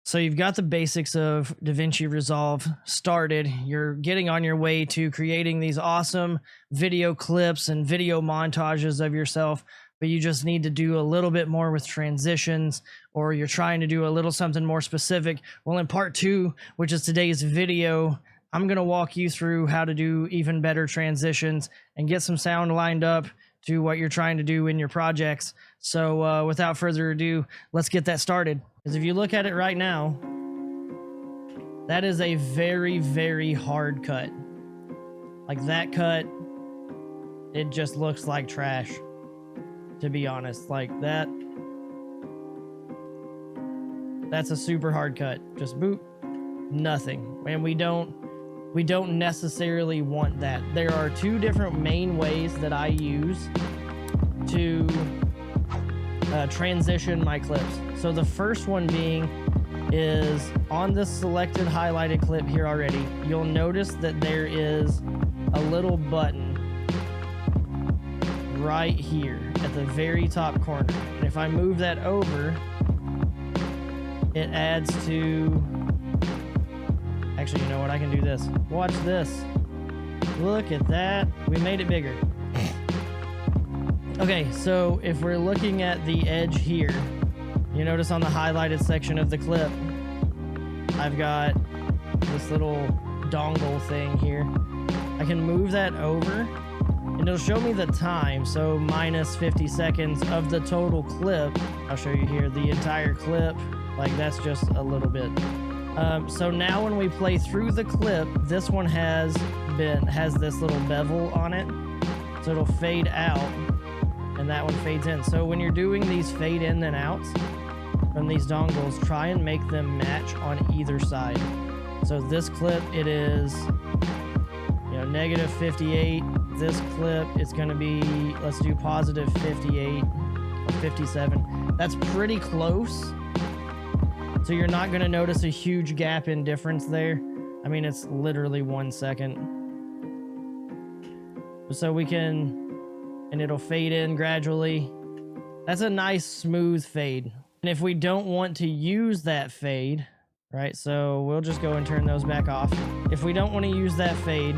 So you've got the basics of DaVinci Resolve started. You're getting on your way to creating these awesome video clips and video montages of yourself, but you just need to do a little bit more with transitions, or you're trying to do a little something more specific. Well, in part 2, which is today's video, I'm going to walk you through how to do even better transitions and get some sound lined up to what you're trying to do in your projects. So without further ado, let's get that started. Because if you look at it right now, that is a very, very hard cut. Like that cut, it just looks like trash, to be honest. Like that's a super hard cut. Just boop, nothing. And we don't necessarily want that. There are two different main ways that I use to transition my clips. So the first one being is on this selected highlighted clip here already, you'll notice that there is a little button right here at the very top corner. And if I move that over, it adds to... Actually, you know what? I can do this. Watch this. Look at that. We made it bigger. Okay, so if we're looking at the edge here, you notice on the highlighted section of the clip, I've got this little dongle thing here. I can move that over, and it'll show me the time. So minus 50 seconds of the total clip. I'll show you here the entire clip. Like that's just a little bit. So now when we play through the clip, this one has this little bevel on it, so it'll fade out, and that one fades in. So when you're doing these fade in and outs from these dongles, try and make them match on either side. So this clip, it is, you know, negative 58. This clip, it's going to be, let's do positive 58 or 57. That's pretty close. So you're not going to notice a huge gap in difference there. I mean, it's literally 1 second. So we can, and it'll fade in gradually. That's a nice smooth fade. And if we don't want to use that fade, right? So we'll just go and turn those back off. If we don't want to use that fade,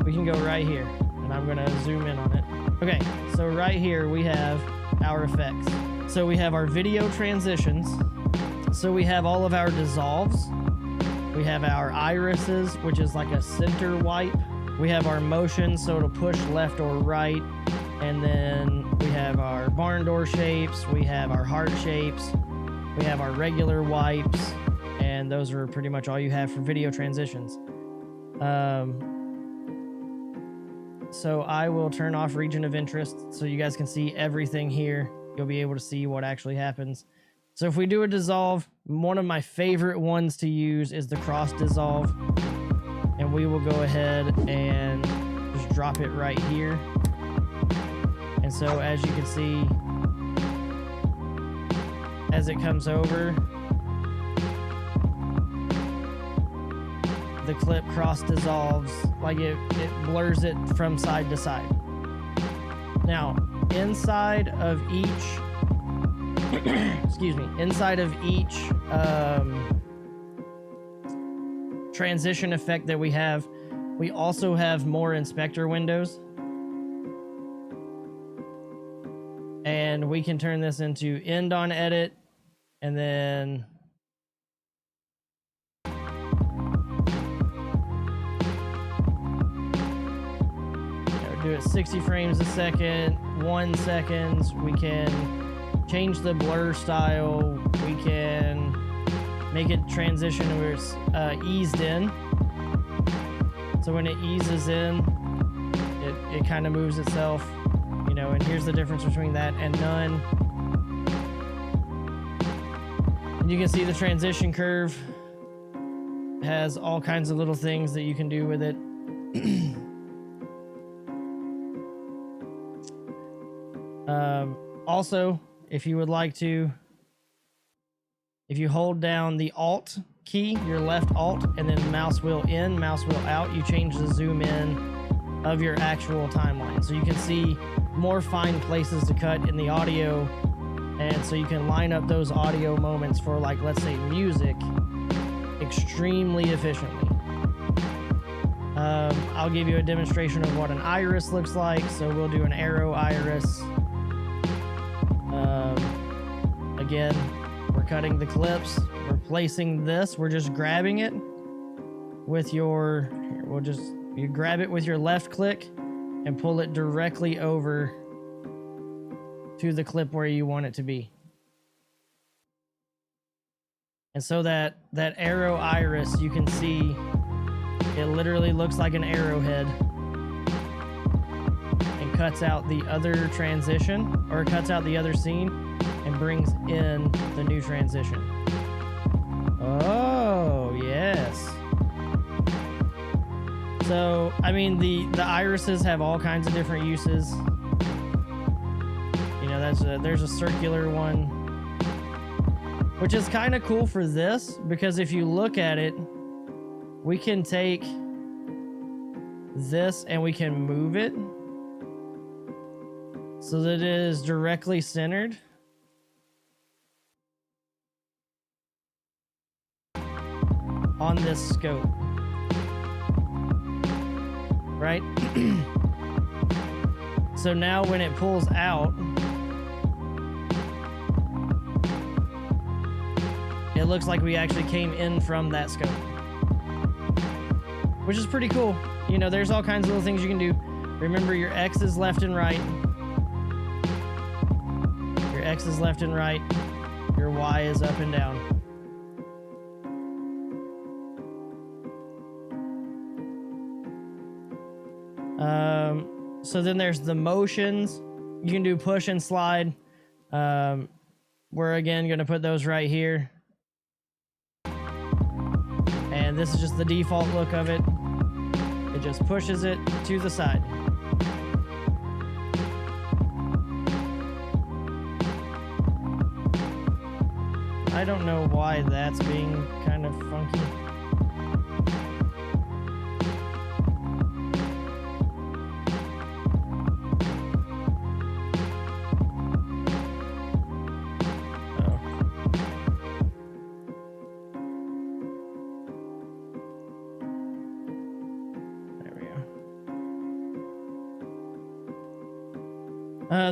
we can go right here. And I'm going to zoom in on it. Okay, so right here we have our effects. So we have our video transitions. So we have all of our dissolves. We have our irises, which is like a center wipe. We have our motion, so it'll push left or right. And then we have our barn door shapes. We have our heart shapes. We have our regular wipes. And those are pretty much all you have for video transitions. So I will turn off region of interest so you guys can see everything here. You'll be able to see what actually happens. So if we do a dissolve, one of my favorite ones to use is the cross dissolve. And we will go ahead and just drop it right here. And so as you can see, as it comes over, the clip cross dissolves, like it blurs it from side to side. Now, inside of each excuse me, inside of each transition effect that we have, we also have more inspector windows. And we can turn this into end on edit, and then do it 60 frames a second, 1 second. We can change the blur style. We can make it transition where it's eased in. So when it eases in, it kind of moves itself, you know, and here's the difference between that and none. And you can see the transition curve has all kinds of little things that you can do with it. Also, if you would like to, if you hold down the Alt key, your left Alt, and then mouse wheel in, mouse wheel out, you change the zoom in of your actual timeline. So you can see more fine places to cut in the audio And so you can line up those audio moments for, like, let's say music extremely efficiently. I'll give you a demonstration of what an iris looks like. So we'll do an arrow iris. Again, we're cutting the clips. We're placing this. We're just grabbing it with your, you grab it with your left click and pull it directly over to the clip where you want it to be. And so that arrow iris, you can see it literally looks like an arrowhead and cuts out the other transition, or cuts out the other scene and brings in the new transition. Oh, yes. So, I mean, the irises have all kinds of different uses. You know, there's a circular one, which is kind of cool for this, because if you look at it, we can take this and we can move it so that it is directly centered. On this scope. Right? So now when it pulls out, it looks like we actually came in from that scope, which is pretty cool. You know, there's all kinds of little things you can do. Remember, your X is left and right. Your X is left and right. Your Y is up and down. So then there's the motions. You can do push and slide. We're again going to put those right here. And this is just the default look of it. It just pushes it to the side. I don't know why that's being kind of funky.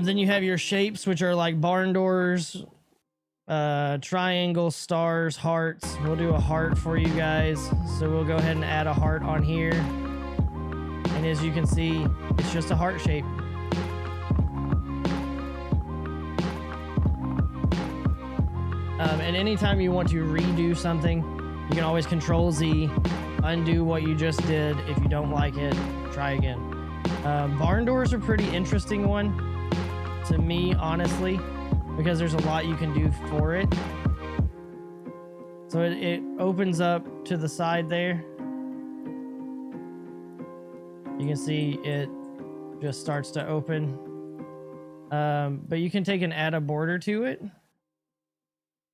Then you have your shapes, which are like barn doors, triangles, stars, hearts. We'll do a heart for you guys. So we'll go ahead and add a heart on here. And as you can see, it's just a heart shape. And anytime you want to redo something, you can always Control Z, undo what you just did. If you don't like it, try again. Barn doors are a pretty interesting one to me, honestly, because there's a lot you can do for it. So it opens up to the side there. You can see it just starts to open. But you can take and add a border to it.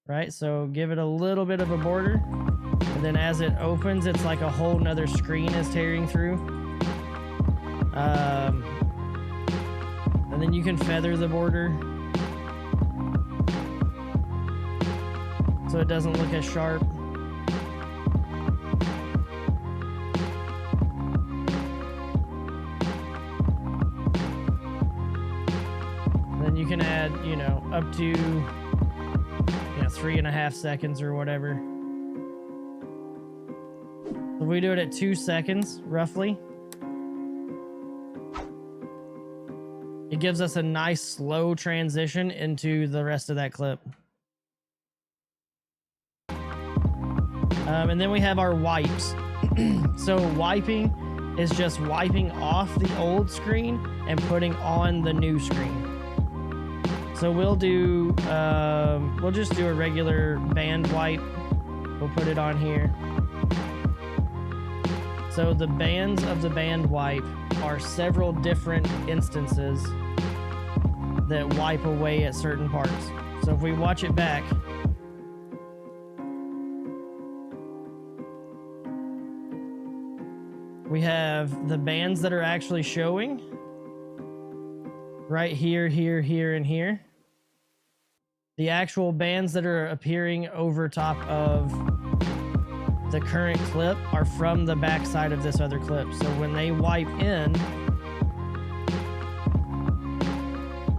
Right? So give it a little bit of a border. And then as it opens, it's like a whole nother screen is tearing through. And then you can feather the border so it doesn't look as sharp. Then you can add, you know, up to 3.5 seconds or whatever. So we do it at 2 seconds, roughly. It gives us a nice slow transition into the rest of that clip. And then we have our wipes. So wiping is just wiping off the old screen and putting on the new screen. So we'll just do a regular band wipe. We'll put it on here. So the bands of the band wipe are several different instances that wipe away at certain parts. So if we watch it back, we have the bands that are actually showing right here, here, here, and here. The actual bands that are appearing over top of the current clip are from the back side of this other clip. So when they wipe in,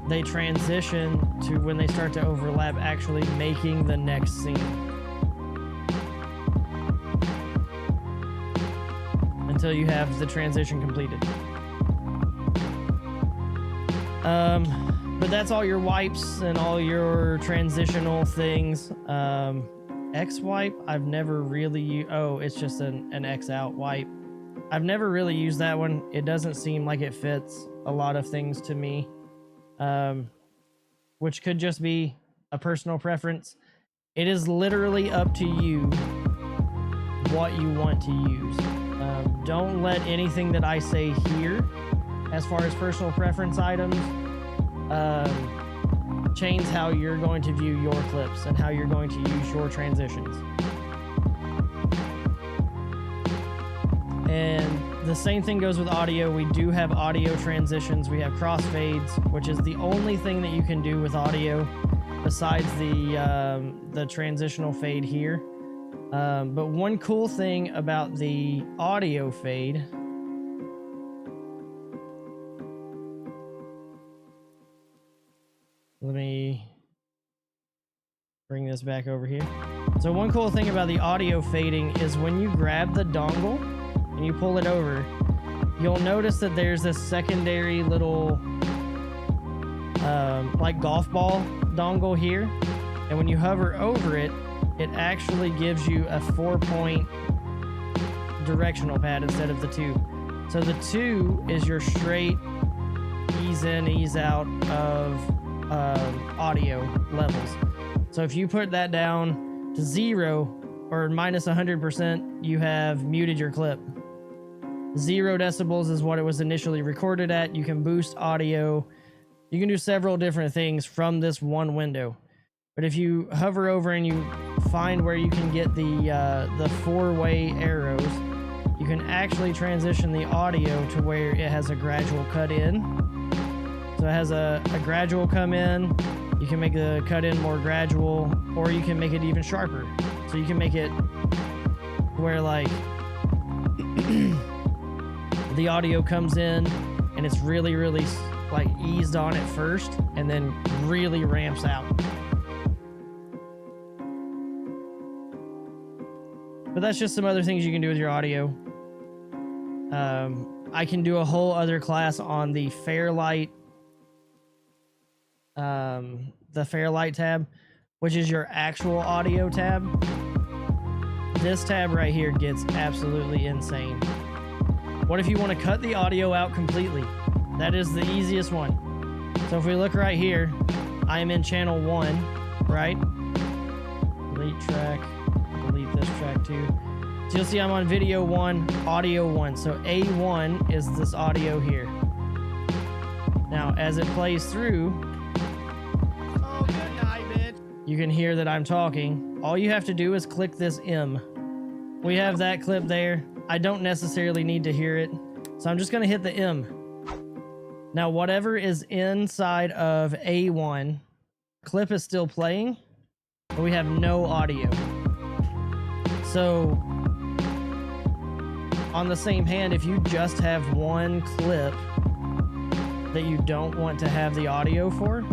they transition to when they start to overlap, actually making the next scene. Until you have the transition completed. But that's all your wipes and all your transitional things. X wipe, I've never really oh, it's just an X out wipe. I've never really used that one. It doesn't seem like it fits a lot of things to me. Which could just be a personal preference. It is literally up to you what you want to use. Don't let anything that I say here, as far as personal preference items, change how you're going to view your clips and how you're going to use your transitions. And the same thing goes with audio. We do have audio transitions. We have crossfades, which is the only thing that you can do with audio besides the transitional fade here. But one cool thing about the audio fade, let me bring this back over here. So one cool thing about the audio fading is when you grab the dongle and you pull it over, you'll notice that there's this secondary little like golf ball dongle here. And when you hover over it, it actually gives you a 4-point directional pad instead of the 2. So the 2 is your straight ease in, ease out of audio levels. So if you put that down to 0 or minus 100%, you have muted your clip. 0 decibels is what it was initially recorded at. You can boost audio. You can do several different things from this one window. But if you hover over and you find where you can get the 4-way arrows, you can actually transition the audio to where it has a gradual cut in. So it has a gradual come in. You can make the cut in more gradual, or you can make it even sharper. So you can make it where like the audio comes in and it's really, really like eased on at first and then really ramps out. But that's just some other things you can do with your audio. I can do a whole other class on the Fairlight, tab, which is your actual audio tab. This tab right here gets absolutely insane. What if you want to cut the audio out completely? That is the easiest one. So if we look right here, I am in channel 1, right? Delete track. Delete this track too. So you'll see I'm on video 1, audio 1. So A1 is this audio here. Now, as it plays through, oh, good night, bitch, you can hear that I'm talking. All you have to do is click this M. We have that clip there. I don't necessarily need to hear it, so I'm just going to hit the M. Now, whatever is inside of A1, clip is still playing, but we have no audio. So, on the same hand, if you just have one clip that you don't want to have the audio for,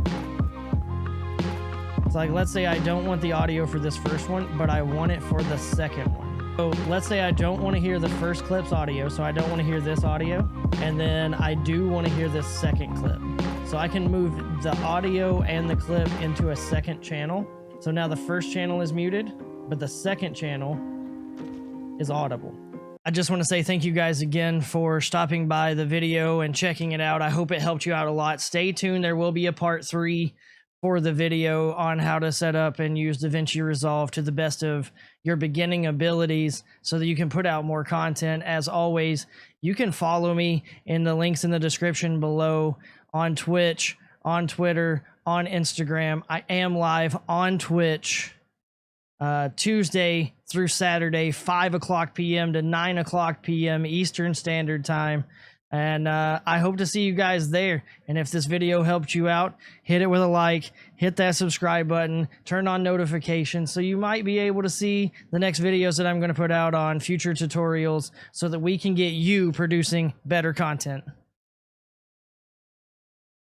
it's like, let's say I don't want the audio for this first one, but I want it for the second one. So let's say I don't want to hear the first clip's audio, so I don't want to hear this audio, and then I do want to hear this second clip. So I can move the audio and the clip into a second channel. So now the first channel is muted, but the second channel is audible. I just want to say thank you guys again for stopping by the video and checking it out. I hope it helped you out a lot. Stay tuned. There will be a part 3 for the video on how to set up and use DaVinci Resolve to the best of your beginning abilities so that you can put out more content. As always, you can follow me in the links in the description below on Twitch, on Twitter, on Instagram. I am live on Twitch Tuesday through Saturday, 5 o'clock p.m. to 9 o'clock p.m. Eastern Standard Time. And I hope to see you guys there. And if this video helped you out, hit it with a like, hit that subscribe button, turn on notifications so you might be able to see the next videos that I'm going to put out on future tutorials so that we can get you producing better content.